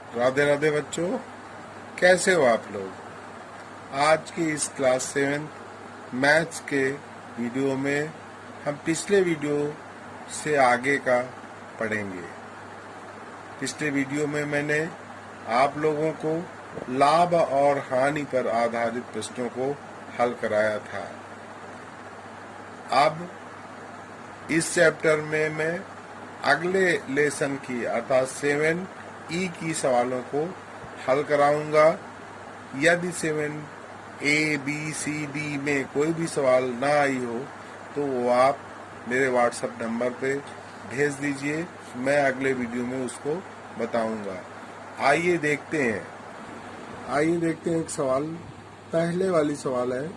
राधे राधे बच्चों, कैसे हो आप लोग। आज की इस क्लास 7 मैथ्स के वीडियो में हम पिछले वीडियो से आगे का पढ़ेंगे। पिछले वीडियो में मैंने आप लोगों को लाभ और हानि पर आधारित प्रश्नों को हल कराया था। अब इस चैप्टर में मैं अगले लेसन की अर्थात 7E की सवालों को हल कराऊंगा। यदि 7A, B, C, D में कोई भी सवाल ना आई हो तो वो आप मेरे व्हाट्सएप नंबर पे भेज दीजिए, मैं अगले वीडियो में उसको बताऊंगा। आइए देखते हैं एक सवाल। पहले वाली सवाल है,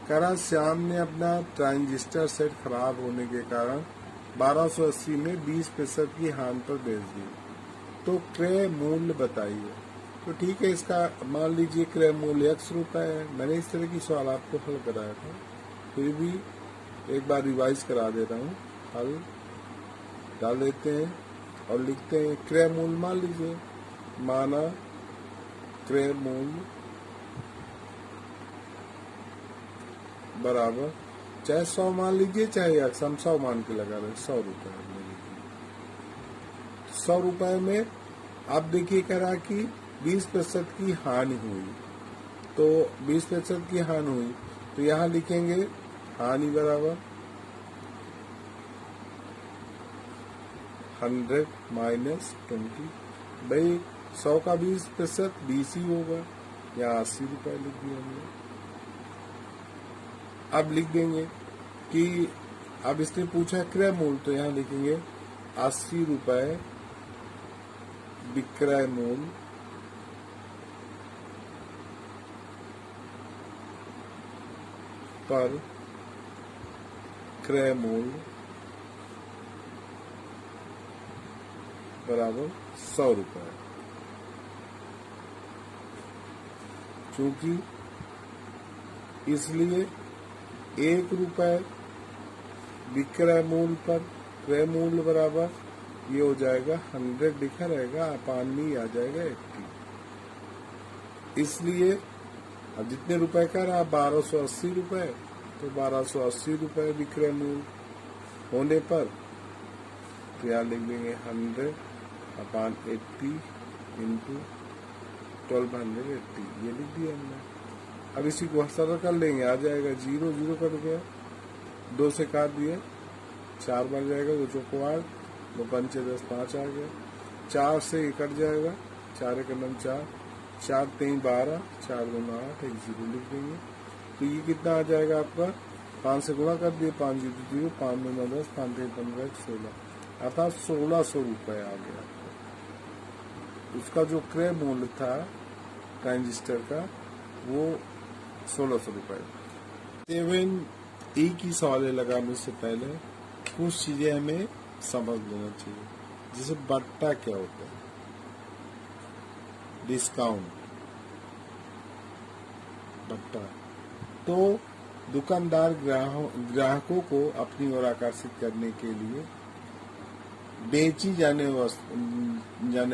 करा श्याम ने अपना ट्रांजिस्टर सेट खराब होने के कारण 1280 में 20% की हानि पर बेच दी, तो क्रय मूल्य बताइए। तो ठीक है, इसका मान लीजिए क्रय मूल्य X रुपए है। मैंने इस तरह की सवाल आपको हल कराया था, फिर भी एक बार रिवाइज करा दे रहा हूँ। हल डाल देते हैं और लिखते हैं क्रय मूल्य। मान लीजिए, माना क्रय मूल्य बराबर, चाहे 100 मान लीजिए चाहे X, हम 100 मान के लगा रहे हैं, 100 रुपए। 100 रुपए में आप देखिए करा कि 20% की हानि हुई, तो 20% की हानि हुई तो यहाँ लिखेंगे हानि बराबर 100 माइनस 20। भाई 100 का 20% 20 ही होगा, यहाँ 80 रुपए लिख दिया हमने। अब लिख देंगे कि अब इसने पूछा क्रय मूल्य, तो यहाँ लिखेंगे 80 रुपए विक्रय मूल्य पर क्रय मूल्य बराबर 100 रुपए। चूंकि इसलिए 1 रुपए विक्रय मूल्य पर क्रय मूल्य बराबर ये हो जाएगा 100 लिखा रहेगा, अपान में आ जाएगा 80। इसलिए अब जितने रुपए का रहा 1280 रुपए, तो 1280 रुपए विक्रय मूल्य होने पर तो यहाँ लिख देंगे 100 अपान 80 इंटू 1280, ये लिख दिया हमने। अब इसी को सरल कर लेंगे, आ जाएगा 0 0 कट गया, 2 से काट दिया 4 बन जाएगा, 2 चौको 8, 2 पंचे 10, 5 आ गया। 4 से ये कट जाएगा, 4 एक 4, 4 3 12, 4 2 8, 1 0 लिख देंगे। तो ये कितना आ जाएगा आपका, 5 से गुणा कर दिए, 5 0 0, 5 9 10, 5 3 15, 16, अर्थात 1600 रुपए आ गया। उसका जो क्रय मूल्य था ट्रांजिस्टर का वो 1600 रुपए। 7E की सवालें लगाने से पहले कुछ चीजें हमें समझ लेना चाहिए, जैसे बट्टा क्या होता है, डिस्काउंट बट्टा। तो दुकानदार ग्राहकों को अपनी ओर आकर्षित करने के लिए बेची जाने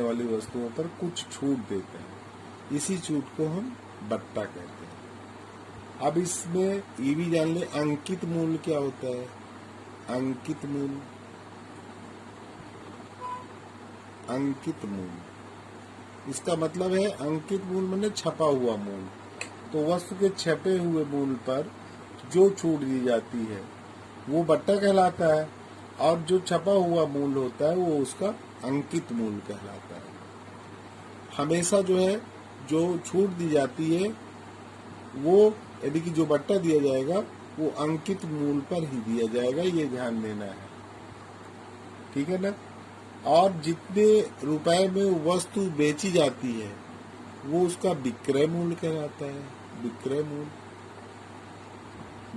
वाली वस्तुओं पर कुछ छूट देते हैं, इसी छूट को हम बट्टा कहते हैं। अब इसमें ये भी जान ले अंकित मूल्य क्या होता है। अंकित मूल्य इसका मतलब है अंकित मूल्य माने छपा हुआ मूल्य। तो वस्तु के छपे हुए मूल्य पर जो छूट दी जाती है वो बट्टा कहलाता है, और जो छपा हुआ मूल्य होता है वो उसका अंकित मूल्य कहलाता है। हमेशा जो है जो छूट दी जाती है वो, यदि कि जो बट्टा दिया जाएगा वो अंकित मूल्य पर ही दिया जाएगा, ये ध्यान देना है, ठीक है ना। और जितने रुपए में वस्तु बेची जाती है वो उसका विक्रय मूल्य कहलाता है, विक्रय मूल्य।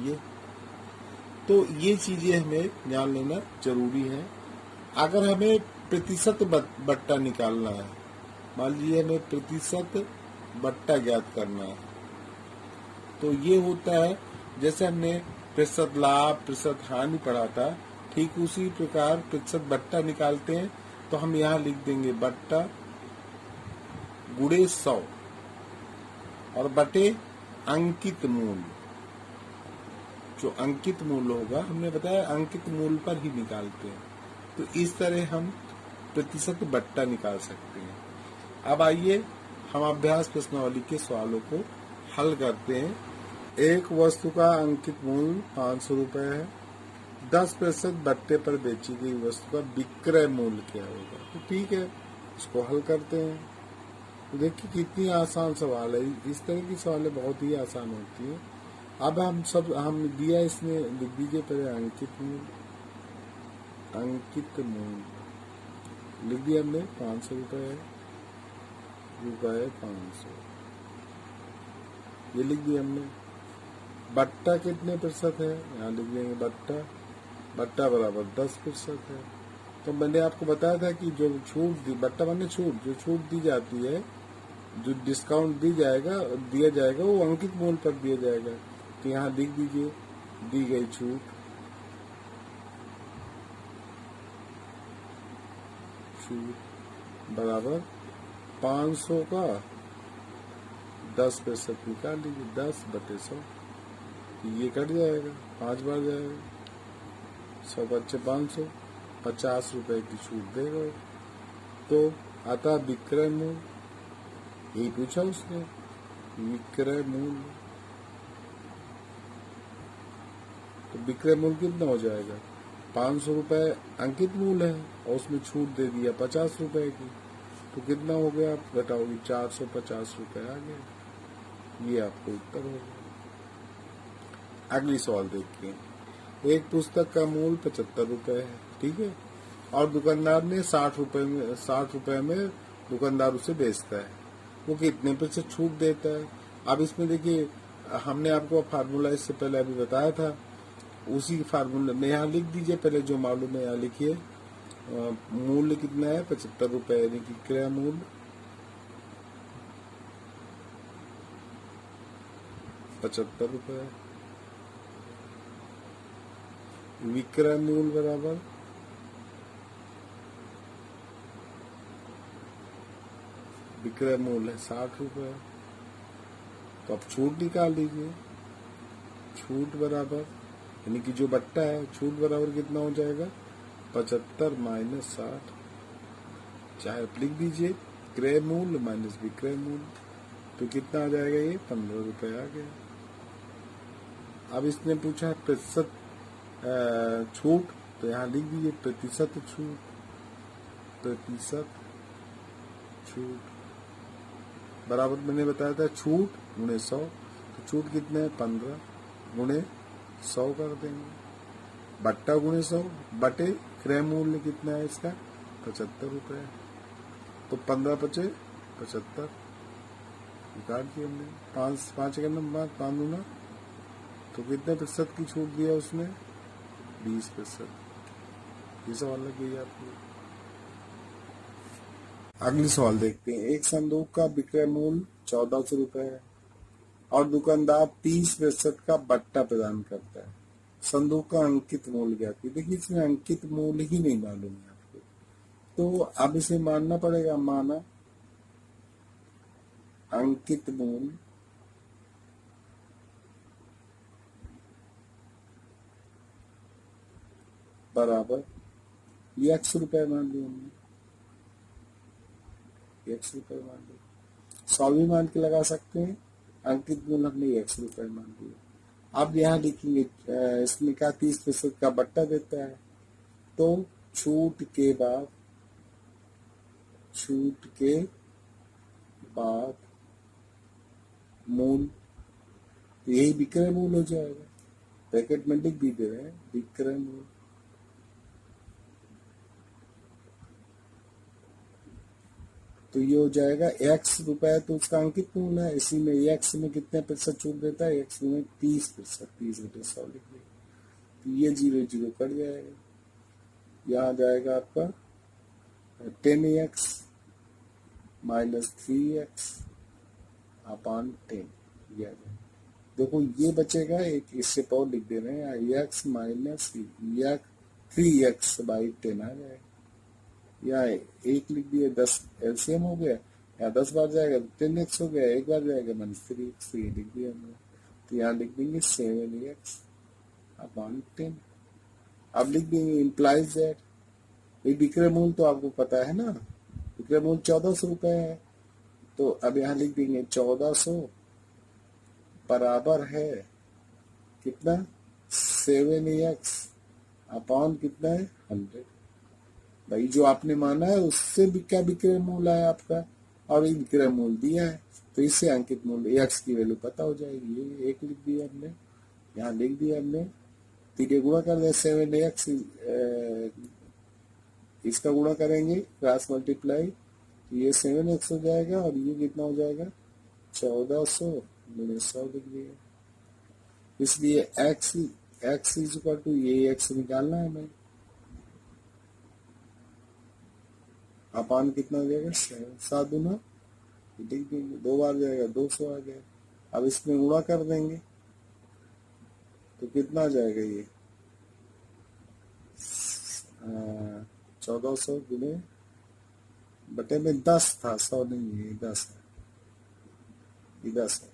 ये तो ये चीजें हमें ध्यान लेना जरूरी है। अगर हमें प्रतिशत बट्टा निकालना है, मान लीजिए हमें प्रतिशत बट्टा ज्ञात करना है, तो ये होता है जैसे हमने प्रतिशत लाभ प्रतिशत हानि पढ़ा था, ठीक उसी प्रकार प्रतिशत बट्टा निकालते हैं। तो हम यहाँ लिख देंगे बट्टा गुणे 100 और बटे अंकित मूल। जो अंकित मूल होगा, हमने बताया अंकित मूल पर ही निकालते हैं, तो इस तरह हम प्रतिशत बट्टा निकाल सकते हैं। अब आइए हम अभ्यास प्रश्नावली के सवालों को हल करते हैं। एक वस्तु का अंकित मूल्य 500 रुपए है। 10% बट्टे पर बेची गई वस्तु का विक्रय मूल्य क्या होगा? तो ठीक है, इसको हल करते हैं। तो देखिए कितनी आसान सवाल है। इस तरह की सवालें बहुत ही आसान होती है। अब हम दिया, इसमें लिख दीजिए पहले अंकित मूल्य। अंकित मूल्य लिख दिया हमने, 500 रुपए 500, ये लिख दिया हमने। बट्टा कितने प्रतिशत है? यहाँ लिख देंगे बट्टा बराबर 10% है। तो मैंने आपको बताया था कि जो छूट दी, बट्टा माने छूट, जो छूट दी जाती है, जो डिस्काउंट दिया जाएगा वो अंकित मूल्य पर दिया जाएगा। तो यहाँ लिख दीजिए दी गई छूट बराबर 500 का 10% निकाल लीजिए, 10/100, ये कट जाएगा, 5 बार जाएगा, 100 बच्चे 500, 50 रुपए की छूट देगा। तो आता विक्रय मूल्य, यही पूछा उसने, विक्रय मूल्य। तो विक्रय मूल्य कितना हो जाएगा? 500 रुपए अंकित मूल्य है और उसमें छूट दे दिया 50 रुपए की, तो कितना हो गया? आप घटाओगे, 450 रुपए आ गए। ये आपको उत्तर होगा। अगली सवाल देखिए। एक पुस्तक का मूल्य 75 रुपए है, ठीक है, और दुकानदार ने 60 रुपए में दुकानदार उसे बेचता है। वो कितने प्रतिशत छूट देता है? अब इसमें देखिए, हमने आपको फार्मूला इससे पहले अभी बताया था, उसी फार्मूले में यहाँ लिख दीजिए। पहले जो मालूम है यहाँ लिखिए। मूल्य कितना है? 75 रुपए, यानी कि क्रय मूल्य 75 रुपए। विक्रय मूल्य बराबर विक्रय मूल्य है 60 रुपए। तो अब छूट निकाल दीजिए। छूट बराबर, यानी कि जो बट्टा है, छूट बराबर कितना हो जाएगा? 75 माइनस 60, चाहे आप लिख दीजिए क्रय मूल्य माइनस विक्रय मूल्य, तो कितना आ जाएगा? ये 15 रुपए आ गया। अब इसने पूछा प्रतिशत छूट, तो यहाँ लिख दीजिए प्रतिशत छूट बराबर, मैंने बताया था छूट गुणे 100, तो छूट कितने है? 15 गुणे 100 कर देंगे। बट्टा गुणे 100 बटे क्रय मूल्य कितना है इसका? 75 रुपए। तो 15 बचे 75, निकाल दिए हमने। 5 का नंबर 5 दूना, तो कितने प्रतिशत की छूट दिया उसने? 20%। ये सवाल लगे आपको। अगली सवाल देखते हैं। एक संदूक का विक्रय मूल्य 1400 रुपए है और दुकानदार 30% का बट्टा प्रदान करता है। संदूक का अंकित मूल्य क्या है? देखिए इसमें अंकित मूल्य ही नहीं मालूम है आपको, तो अब इसे मानना पड़ेगा। माना अंकित मूल्य बराबर x रुपए मान लिया हमने, x रुपए मान लिया। 100 भी मान के लगा सकते हैं। अंकित मूल्य हमने x रुपए मान लिया। अब यहाँ लिखेंगे इसमें क्या 30% का बट्टा देता है, तो छूट के बाद मूल, यही विक्रय मूल्य हो जाएगा। ब्रैकेट में लिख भी दे रहे हैं विक्रय मूल्य। तो ये हो जाएगा x रुपए, तो उसका अंकित मूल्य है। इसी में x में कितने प्रतिशत छूट देता है? x में 30%, 30/100 लिख दिया। तो ये 0 कट जाएगा। यहाँ जाएगा आपका 10x माइनस 3x अपॉन 10। देखो ये बचेगा एक, इससे पावर लिख दे रहे हैं, x माइनस 3x/10 आ जाएगा। या 1 लिख दिया, 10 एलसीएम हो गया, यहाँ 10 बार जाएगा तो 10x हो गया, एक बार जाएगा माइनस 3x, ये लिख दिया हमने। तो यहाँ लिख देंगे 7x अपॉन 10। अब लिख देंगे इम्प्लाइज दैट, ये विक्रय मूल्य तो आपको पता है ना, विक्रय मूल्य 1400 रुपए है। तो अब यहाँ लिख देंगे 1400 बराबर है कितना, 7x अपॉन कितना है 100। भाई जो आपने माना है उससे भी क्या विक्रय मूल्य है आपका, और ये विक्रय मूल्य दिया है, तो इससे अंकित मूल्य x की वैल्यू पता हो जाएगी। ये एक लिख दिया हमने, यहाँ लिख दिया हमने। ठीक है, गुणा कर दिया 7x, इसका गुणा करेंगे क्रॉस मल्टीप्लाई, तो ये 7x हो जाएगा और ये कितना हो जाएगा 1400 मैंने 100 लिख दिया। इसलिए x इज इक्वल टू ये x निकालना है हमें, अपान कितना हो जाएगा 7 दूना, लिख देंगे 2 बार जाएगा 200 आ गया। अब इसमें गुणा कर देंगे तो कितना आ जाएगा, ये 1400 गुणे बटे में 10 था, 100 नहीं है, 10 है, ये 10 है,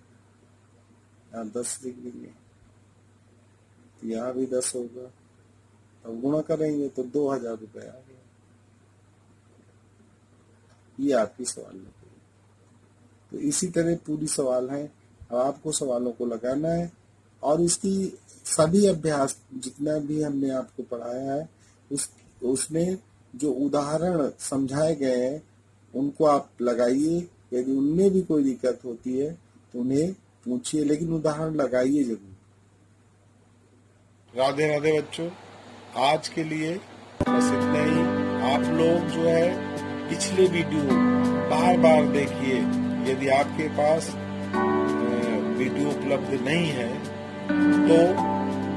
यहाँ 10 लिख देंगे, तो यहाँ भी 10 होगा। अब गुणा करेंगे तो 2000 रुपये आ गया। ये आपकी सवाल है। तो इसी तरह पूरी सवाल है। अब आपको सवालों को लगाना है और इसकी सभी अभ्यास जितना भी हमने आपको पढ़ाया है उसमें जो उदाहरण समझाए गए हैं उनको आप लगाइए। यदि उनमें भी कोई दिक्कत होती है तो उन्हें पूछिए, लेकिन उदाहरण लगाइए जरूर। राधे राधे बच्चों, आज के लिए बस इतना ही। आप लोग जो है पिछले वीडियो बार बार देखिए। यदि आपके पास वीडियो उपलब्ध नहीं है तो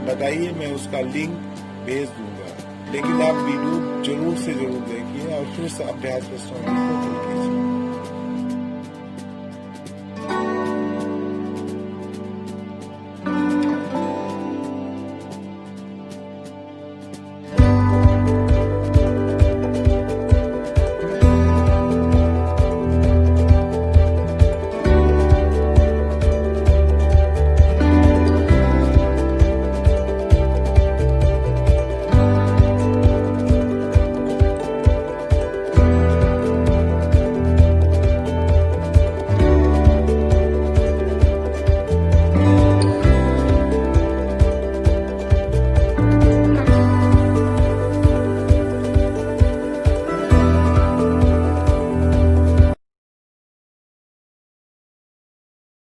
बताइए, मैं उसका लिंक भेज दूंगा, लेकिन आप वीडियो जरूर से जरूर देखिए और फिर से अभ्यास प्रश्नों को हल कीजिए।